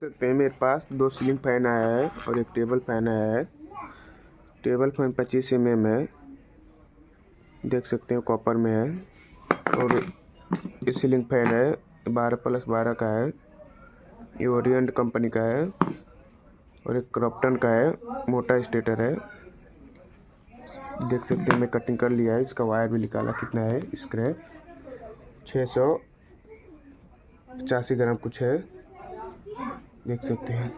सकते हैं मेरे पास 2 सीलिंग फैन आया है और एक टेबल फैन आया है। टेबल फैन 25 mm है, देख सकते हैं कॉपर में है। और ये सीलिंग फैन है 12+12 का है, ये ओरिएंट कंपनी का है। और एक क्रॉम्पटन का है, मोटा स्टेटर है। देख सकते हैं मैं कटिंग कर लिया है, इसका वायर भी निकाला कितना है। स्क्रैप 685 ग्राम कुछ है, देख सकते हैं।